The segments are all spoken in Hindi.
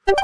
हेलो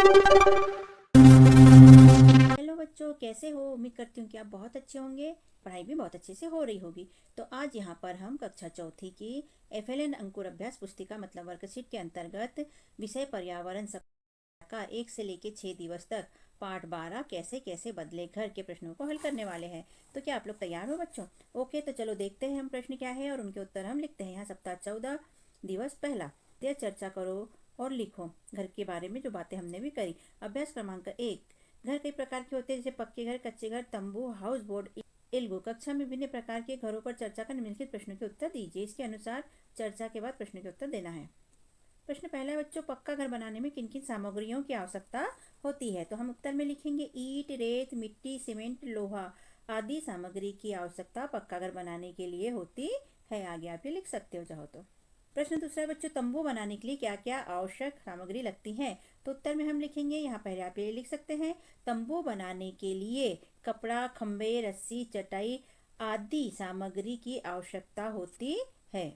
बच्चों, कैसे हो? उम्मीद करती हूँ कि आप बहुत अच्छे होंगे। पढ़ाई भी बहुत अच्छे से हो रही होगी। तो आज यहाँ पर हम कक्षा चौथी की FLN अंकुर अभ्यास पुस्तिका मतलब वर्कशीट के अंतर्गत विषय पर्यावरण सप्ताह का 1 से लेकर 6 दिवस तक पाठ 12 कैसे कैसे बदले घर के प्रश्नों को हल करने वाले हैं। तो क्या आप लोग तैयार हो बच्चों? ओके, तो चलो देखते हैं हम प्रश्न क्या है और उनके उत्तर हम लिखते हैं। यहाँ सप्ताह 14 दिवस पहला, यह चर्चा करो और लिखो घर के बारे में जो बातें हमने भी करी। अभ्यास क्रमांक 1, घर कई प्रकार के होते हैं जैसे पक्के घर, कच्चे घर, तंबू, हाउस बोर्ड, एल्गो। कक्षा में विभिन्न प्रकार के घरों पर चर्चा कर निम्नलिखित प्रश्नों के उत्तर दीजिए। इसके अनुसार चर्चा के बाद प्रश्न के उत्तर देना है। प्रश्न पहला है बच्चों, पक्का घर बनाने में किन किन सामग्रियों की आवश्यकता होती है? तो हम उत्तर में लिखेंगे ईंट, रेत, मिट्टी, सीमेंट, लोहा आदि सामग्री की आवश्यकता पक्का घर बनाने के लिए होती है। आगे आप ये लिख सकते हो चाहो तो। प्रश्न दूसरा है बच्चों, तंबू बनाने के लिए क्या क्या आवश्यक सामग्री लगती है? तो उत्तर में हम लिखेंगे, यहाँ पहले आप ये लिख सकते हैं, तंबू बनाने के लिए कपड़ा, खंबे, रस्सी, चटाई आदि सामग्री की आवश्यकता होती है।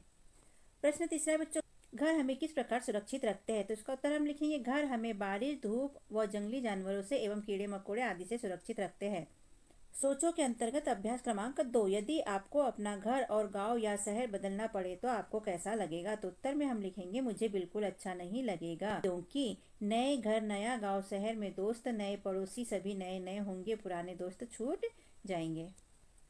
प्रश्न तीसरा है बच्चों, घर हमें किस प्रकार सुरक्षित रखते हैं? तो इसका उत्तर हम लिखेंगे, घर हमें बारिश, धूप व जंगली जानवरों से एवं कीड़े मकोड़े आदि से सुरक्षित रखते हैं। सोचो के अंतर्गत अभ्यास क्रमांक 2, यदि आपको अपना घर और गांव या शहर बदलना पड़े तो आपको कैसा लगेगा? तो उत्तर में हम लिखेंगे, मुझे बिल्कुल अच्छा नहीं लगेगा, क्योंकि नए घर, नया गांव, शहर में दोस्त, नए पड़ोसी सभी नए नए होंगे, पुराने दोस्त छूट जाएंगे।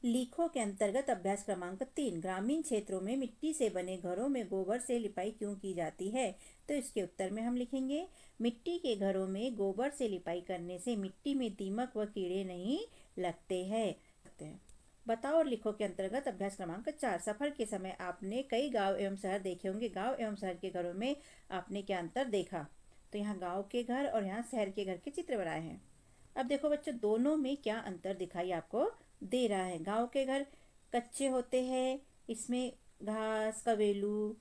लिखो के अंतर्गत अभ्यास क्रमांक 3, ग्रामीण क्षेत्रों में मिट्टी से बने घरों में गोबर से लिपाई क्यों की जाती है? तो इसके उत्तर में हम लिखेंगे, मिट्टी के घरों में गोबर से लिपाई करने से मिट्टी में दीमक व कीड़े नहीं लगते हैं। बताओ और लिखो के अंतर्गत अभ्यास क्रमांक 4, सफर के समय आपने कई गांव एवं शहर देखे होंगे। गांव एवं शहर के घरों में आपने क्या अंतर देखा? तो यहाँ गांव के घर और यहाँ शहर के घर के चित्र बनाए हैं। अब देखो बच्चों, दोनों में क्या अंतर दिखाई आपको दे रहा है। गांव के घर कच्चे होते हैं, इसमें घास, कवेलू,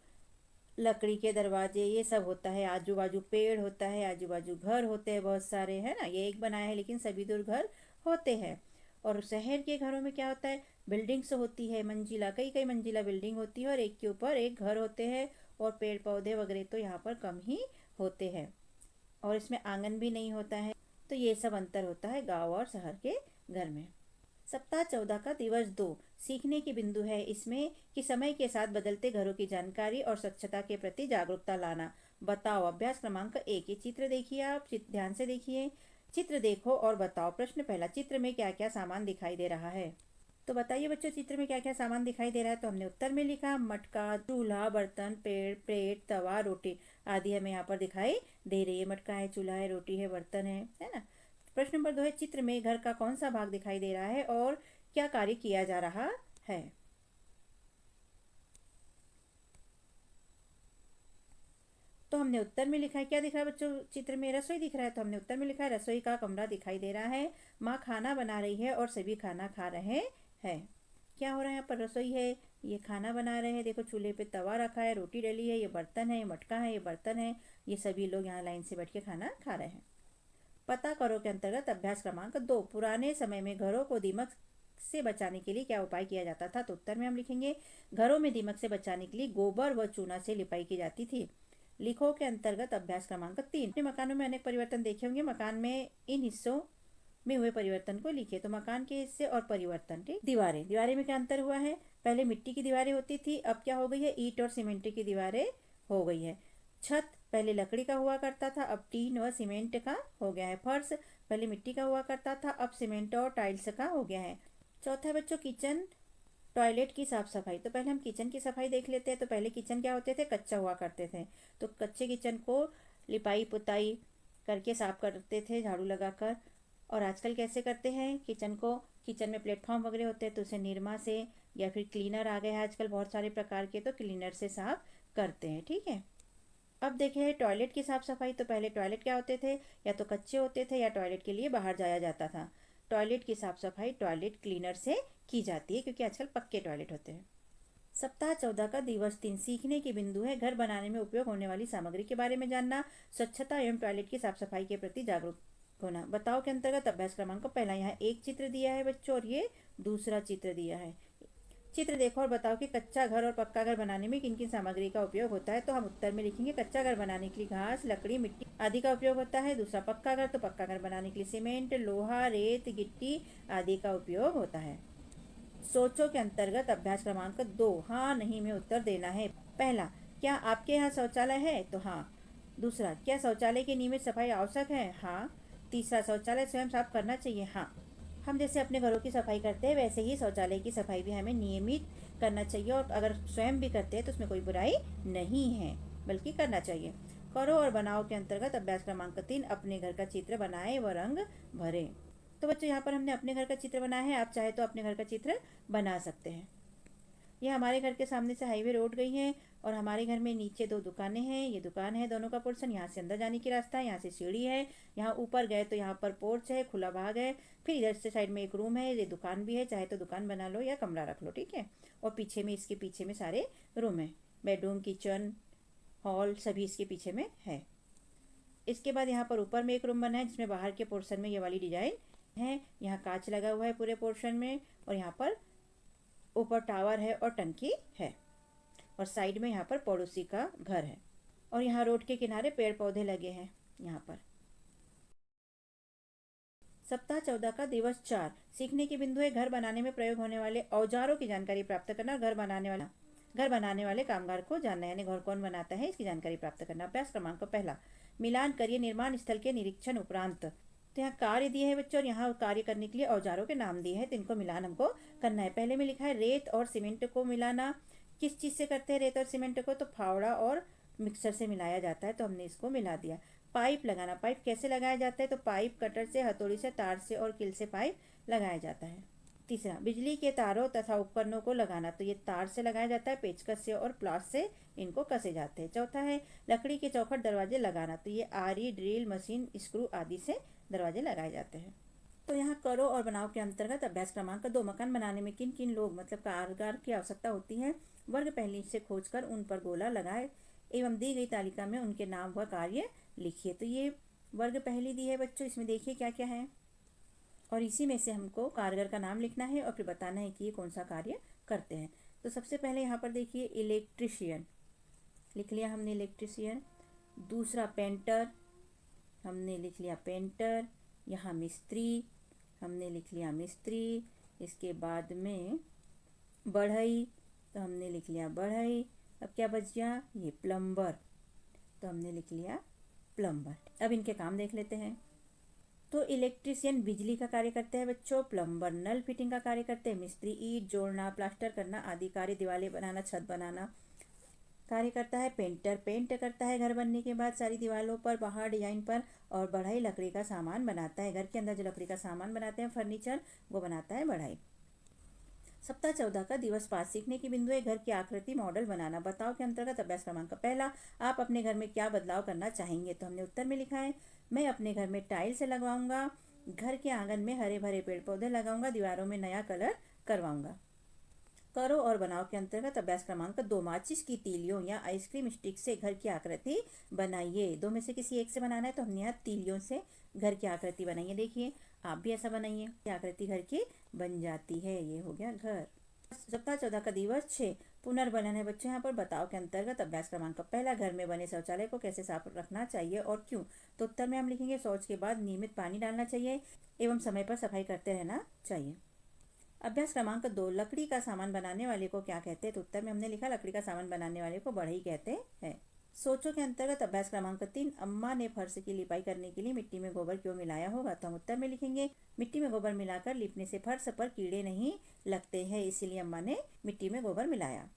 लकड़ी के दरवाजे ये सब होता है, आजू बाजू पेड़ होता है, आजू बाजू घर होते हैं बहुत सारे, है ना। ये एक बनाया है लेकिन सभी दूर घर होते हैं। और शहर के घरों में क्या होता है, बिल्डिंग्स होती है, मंजिला, कई कई मंजिला बिल्डिंग होती है और एक के ऊपर एक घर होते हैं। और पेड़ पौधे वगैरह तो यहाँ पर कम ही होते हैं और इसमें आंगन भी नहीं होता है। तो ये सब अंतर होता है गांव और शहर के घर में। सप्ताह 14 का दिवस 2, सीखने के बिंदु है इसमें कि समय के साथ बदलते घरों की जानकारी और स्वच्छता के प्रति जागरूकता लाना। बताओ। अभ्यास क्रमांक 1, ये चित्र देखिए, आप ध्यान से देखिए, चित्र देखो और बताओ। प्रश्न पहला, चित्र में क्या क्या सामान दिखाई दे रहा है? तो बताइए बच्चों, चित्र में क्या क्या सामान दिखाई दे रहा है? तो हमने उत्तर में लिखा, मटका, चूल्हा, बर्तन, पेड़, प्लेट, तवा, रोटी आदि हमें यहाँ पर दिखाई दे रही है। मटका है, चूल्हा है, रोटी है, बर्तन है ना। प्रश्न नंबर 2 है, चित्र में घर का कौन सा भाग दिखाई दे रहा है और क्या कार्य किया जा रहा है? तो हमने उत्तर में लिखा है, क्या दिख रहा है बच्चों चित्र में? रसोई दिख रहा है। तो हमने उत्तर में लिखा है, रसोई का कमरा दिखाई दे रहा है, माँ खाना बना रही है और सभी खाना खा रहे हैं। क्या हो रहा है यहाँ पर? रसोई है, ये खाना बना रहे हैं, देखो चूल्हे पे तवा रखा है, रोटी डली है, ये बर्तन है, ये मटका है, ये बर्तन है, ये सभी लोग यहाँ लाइन से बैठ के खाना खा रहे हैं। पता करो के अंतर्गत अभ्यास क्रमांक 2, पुराने समय में घरों को दीमक से बचाने के लिए क्या उपाय किया जाता था? तो उत्तर में हम लिखेंगे, घरों में दीमक से बचाने के लिए गोबर व चूना से लिपाई की जाती थी। लिखो के अंतर्गत अभ्यास क्रमांक 3, अपने मकानों में अनेक परिवर्तन देखे होंगे, मकान में इन हिस्सों में हुए परिवर्तन को लिखे। तो मकान के हिस्से और परिवर्तन। ठीक, दीवारें, दीवारें में क्या अंतर हुआ है? पहले मिट्टी की दीवारें होती थी, अब क्या हो गई है, ईंट और सीमेंट की दीवारें हो गई है। छत पहले लकड़ी का हुआ करता था, अब टीन व सीमेंट का हो गया है। फर्श पहले मिट्टी का हुआ करता था, अब सीमेंट और टाइल्स का हो गया है। चौथा है बच्चों, किचन टॉयलेट की साफ सफाई। तो पहले हम किचन की सफाई देख लेते हैं। तो पहले किचन क्या होते थे, कच्चा हुआ करते थे। तो कच्चे किचन को लिपाई पुताई करके साफ करते थे झाड़ू लगाकर। और आजकल कैसे करते हैं किचन को, किचन में प्लेटफॉर्म वगैरह होते हैं तो उसे निरमा से या फिर क्लीनर आ गए हैं आजकल बहुत सारे प्रकार के, तो क्लीनर से साफ करते हैं। ठीक है, अब देखें टॉयलेट की साफ सफाई। तो पहले टॉयलेट क्या होते थे, या तो कच्चे होते थे या टॉयलेट के लिए बाहर जाया जाता था। टॉयलेट की साफ सफाई टॉयलेट क्लीनर से की जाती है क्योंकि आजकल पक्के टॉयलेट होते हैं। सप्ताह 14 का दिवस 3, सीखने के बिंदु है, घर बनाने में उपयोग होने वाली सामग्री के बारे में जानना, स्वच्छता एवं टॉयलेट की साफ सफाई के प्रति जागरूक होना। बताओ के अंतर्गत अभ्यास क्रमांक पहला, यहाँ एक चित्र दिया है बच्चों और ये दूसरा चित्र दिया है। चित्र देखो और बताओ कि कच्चा घर और पक्का घर बनाने में किन किन सामग्री का उपयोग होता है। तो हम उत्तर में लिखेंगे कच्चा घर बनाने के लिए घास, लकड़ी, मिट्टी आदि का उपयोग होता है। दूसरा पक्का घर, तो पक्का घर बनाने के लिए सीमेंट, लोहा, रेत, गिट्टी आदि का उपयोग होता है। सोचो के अंतर्गत अभ्यास क्रमांक 2 हाँ नहीं में उत्तर देना है। पहला, क्या आपके यहाँ शौचालय है? तो हाँ। दूसरा, क्या शौचालय की नियमित सफाई आवश्यक है? हाँ। तीसरा, शौचालय स्वयं साफ करना चाहिए? हाँ। हम जैसे अपने घरों की सफाई करते हैं वैसे ही शौचालय की सफाई भी हमें नियमित करना चाहिए, और अगर स्वयं भी करते हैं तो उसमें कोई बुराई नहीं है, बल्कि करना चाहिए। करो और बनाओ के अंतर्गत अभ्यास क्रमांक 3 अपने घर का चित्र बनाएं व रंग भरें। तो बच्चों, यहाँ पर हमने अपने घर का चित्र बनाया है, आप चाहे तो अपने घर का चित्र बना सकते हैं। ये हमारे घर के सामने से हाईवे रोड गई है, और हमारे घर में नीचे 2 दुकानें हैं। ये दुकान है दोनों का पोर्शन, यहाँ से अंदर जाने की रास्ता है, यहाँ से सीढ़ी है। यहाँ ऊपर गए तो यहाँ पर पोर्च है, खुला भाग है। फिर इधर से साइड में एक रूम है, ये दुकान भी है, चाहे तो दुकान बना लो या कमरा रख लो, ठीक है। और पीछे में, इसके पीछे में सारे रूम है, बेडरूम, किचन, हॉल सभी इसके पीछे में है। इसके बाद यहाँ पर ऊपर में एक रूम बना है जिसमें बाहर के पोर्शन में ये वाली डिजाइन है। यहाँ कांच लगा हुआ है पूरे पोर्शन में, और यहाँ पर ऊपर टावर है और टंकी है, और साइड में यहाँ पर पड़ोसी का घर है, और यहाँ रोड के किनारे पेड़ पौधे लगे हैं। यहाँ पर सप्ताह 14 का दिवस 4 सीखने के बिंदु है घर बनाने में प्रयोग होने वाले औजारों की जानकारी प्राप्त करना। घर बनाने वाले कामगार को जानना, यानी घर कौन बनाता है इसकी जानकारी प्राप्त करना। अभ्यास क्रमांक पहला, मिलान करिए निर्माण स्थल के निरीक्षण उपरांत। तो यहाँ कार्य दिए है बच्चों, और यहाँ कार्य करने के लिए औजारों के नाम दिए हैं, तो इनको मिलान हमको करना है। पहले में लिखा है रेत और सीमेंट को मिलाना। किस चीज़ से करते हैं रेत और सीमेंट को? तो फावड़ा और मिक्सर से मिलाया जाता है, तो हमने इसको मिला दिया। पाइप लगाना, पाइप कैसे लगाया जाता है? तो पाइप कटर से, हथौड़ी से, तार से और कील से पाइप लगाया जाता है। तीसरा, बिजली के तारों तथा उपकरणों को लगाना, तो ये तार से लगाया जाता है, पेचकस से और प्लास से इनको कसे जाते हैं। चौथा है लकड़ी के चौखट दरवाजे लगाना, तो ये आरी, ड्रिल मशीन, स्क्रू आदि से दरवाजे लगाए जाते हैं। तो यहाँ करो और बनाओ के अंतर्गत अभ्यास क्रमांक 2 मकान बनाने में किन किन लोग मतलब कारीगर की आवश्यकता होती है, वर्ग पहली से खोजकर उन पर गोला लगाए एवं दी गई तालिका में उनके नाम व कार्य लिखिए। तो ये वर्ग पहली दी है बच्चों, इसमें देखिए क्या क्या है, और इसी में से हमको कारीगर का नाम लिखना है और फिर बताना है कि ये कौन सा कार्य करते हैं। तो सबसे पहले यहाँ पर देखिए इलेक्ट्रिशियन लिख लिया हमने, इलेक्ट्रिशियन। दूसरा पेंटर, हमने लिख लिया पेंटर। यहाँ मिस्त्री, हमने लिख लिया मिस्त्री। इसके बाद में बढ़ई, तो हमने लिख लिया बढ़ई। अब क्या बच गया? ये प्लम्बर, तो हमने लिख लिया प्लम्बर। अब इनके काम देख लेते हैं। तो इलेक्ट्रिशियन बिजली का कार्य करते हैं बच्चों, प्लम्बर नल फिटिंग का कार्य करते हैं, मिस्त्री ईंट जोड़ना, प्लास्टर करना आदि कार्य, दीवारें बनाना, छत बनाना कार्य करता है। पेंटर पेंट करता है घर बनने के बाद सारी दीवारों पर, बाहर डिजाइन पर। और बढ़ई लकड़ी का सामान बनाता है, घर के अंदर जो लकड़ी का सामान बनाते हैं फर्नीचर, वो बनाता है बढ़ई। सप्ताह 14 का दिवस 5 सीखने की बिंदु है घर की आकृति मॉडल बनाना। बताओ के अंतर्गत अभ्यास क्रमांक पहला, आप अपने घर में क्या बदलाव करना चाहेंगे? तो हमने उत्तर में लिखा है मैं अपने घर में टाइल्स लगवाऊंगा, घर के आंगन में हरे भरे पेड़ पौधे लगाऊंगा, दीवारों में नया कलर करवाऊंगा। करो और बनाओ के अंतर्गत अभ्यास क्रमांक 2 माचिस की तीलियों या आइसक्रीम स्टिक से घर की आकृति बनाइए। दो में से किसी एक से बनाना है, तो हमने यहाँ तीलियों से घर की आकृति बनाइए। देखिए आप भी ऐसा बनाइए, आकृति घर की बन जाती है। ये हो गया घर। सप्ताह 14 का दिवस 6 पुनर्बलन है बच्चों। यहाँ पर बताओ के अंतर्गत अभ्यास क्रमांक पहला, घर में बने शौचालय को कैसे साफ रखना चाहिए और क्यों? तो उत्तर में हम लिखेंगे शौच के बाद नियमित पानी डालना चाहिए एवं समय पर सफाई करते रहना चाहिए। अभ्यास क्रमांक 2, लकड़ी का सामान बनाने वाले को क्या कहते हैं? तो उत्तर में हमने लिखा लकड़ी का सामान बनाने वाले को बढ़ई कहते हैं। सोचो के अंतर्गत अभ्यास क्रमांक 3, अम्मा ने फर्श की लिपाई करने के लिए मिट्टी में गोबर क्यों मिलाया होगा? तो हम उत्तर में लिखेंगे मिट्टी में गोबर मिलाकर लिपने से फर्श पर कीड़े नहीं लगते हैं, इसीलिए अम्मा ने मिट्टी में गोबर मिलाया।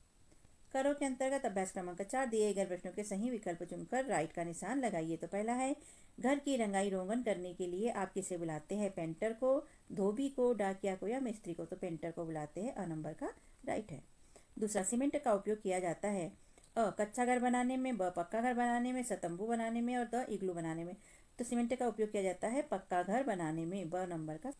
करो के अंतर्गत अभ्यास क्रमांक 4 दिए गए प्रश्नों के सही विकल्प चुनकर राइट का निशान लगाइए। तो पहला है घर की रंगाई रोगन करने के लिए आप किसे बुलाते हैं? पेंटर को, धोबी को, डाकिया को या मिस्त्री को? तो पेंटर को बुलाते हैं, अ नंबर का राइट है। दूसरा, सीमेंट का उपयोग किया जाता है अ कच्चा घर बनाने में, ब पक्का घर बनाने में, स तंबू बनाने में और द इग्लू बनाने में। तो सीमेंट का उपयोग किया जाता है पक्का घर बनाने में, ब नंबर का।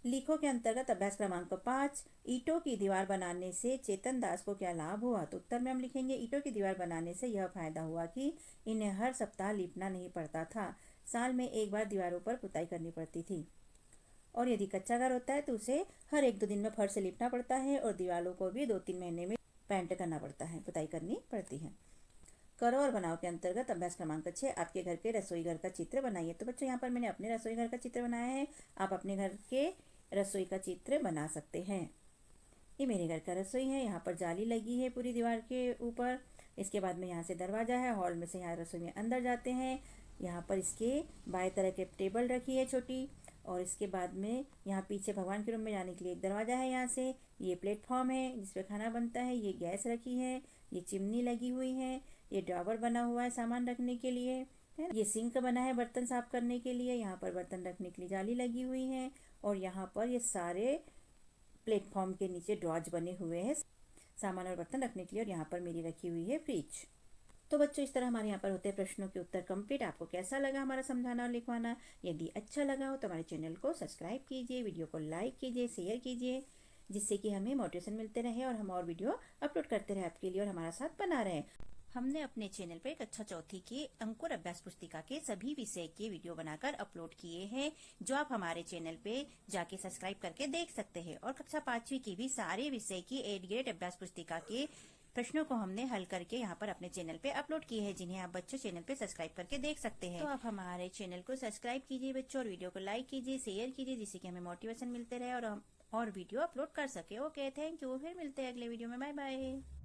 लिखो के अंतर्गत अभ्यास क्रमांक 5, ईंटों की दीवार बनाने से चेतन दास को क्या लाभ हुआ? तो उत्तर में हम लिखेंगे ईंटों की दीवार बनाने से यह फायदा हुआ कि इन्हें हर सप्ताह लीपना नहीं पड़ता था, साल में एक बार दीवारों पर पुताई करनी पड़ती थी। और यदि कच्चा घर होता है तो उसे हर 1-2 दिन में फर्श से लिपना पड़ता है और दीवारों को भी 2-3 महीने में पेंट करना पड़ता है, पुताई करनी पड़ती है। करो और बनाओ के अंतर्गत अभ्यास क्रमांक 6 आपके घर के रसोई घर का चित्र बनाइए। तो बच्चों यहाँ पर मैंने अपने रसोई घर का चित्र बनाया है, आप अपने घर के रसोई का चित्र बना सकते हैं। ये मेरे घर का रसोई है, यहाँ पर जाली लगी है पूरी दीवार के ऊपर। इसके बाद में यहाँ से दरवाज़ा है, हॉल में से यहाँ रसोई में अंदर जाते हैं। यहाँ पर इसके बाएं तरह के टेबल रखी है छोटी, और इसके बाद में यहाँ पीछे भगवान के रूम में जाने के लिए एक दरवाज़ा है। यहाँ से ये प्लेटफॉर्म है जिस पे खाना बनता है, ये गैस रखी है, ये चिमनी लगी हुई है, ये ड्रॉवर बना हुआ है सामान रखने के लिए, है। ये सिंक बना है बर्तन साफ करने के लिए, यहाँ पर बर्तन रखने के लिए जाली लगी हुई है, और यहाँ पर ये सारे प्लेटफॉर्म के नीचे ड्रॉज बने हुए हैं सामान और बर्तन रखने के लिए, और यहाँ पर मेरी रखी हुई है फ्रिज। तो बच्चों इस तरह हमारे यहाँ पर होते हैं प्रश्नों के उत्तर कंप्लीट। आपको कैसा लगा हमारा समझाना और लिखवाना? यदि अच्छा लगा हो तो हमारे चैनल को सब्सक्राइब कीजिए, वीडियो को लाइक कीजिए, शेयर कीजिए, जिससे कि हमें मोटिवेशन मिलते रहे और हम और वीडियो अपलोड करते रहे आपके लिए और हमारा साथ बना रहे। हमने अपने चैनल पर कक्षा चौथी की अंकुर अभ्यास पुस्तिका के सभी विषय के वीडियो बनाकर अपलोड किए हैं, जो आप हमारे चैनल पे जाके सब्सक्राइब करके देख सकते हैं। और कक्षा 5वीं की भी सारे विषय की 8 ग्रेड अभ्यास पुस्तिका के प्रश्नों को हमने हल करके यहाँ पर अपने चैनल पे अपलोड किए हैं, जिन्हें आप बच्चों चैनल पे सब्सक्राइब करके देख सकते हैं। तो आप हमारे चैनल को सब्सक्राइब कीजिए बच्चों, और वीडियो को लाइक कीजिए, शेयर कीजिए, जिससे कि हमें मोटिवेशन मिलते रहे और हम और वीडियो अपलोड कर सके। Okay, thank you. फिर मिलते हैं अगले वीडियो में। Bye bye.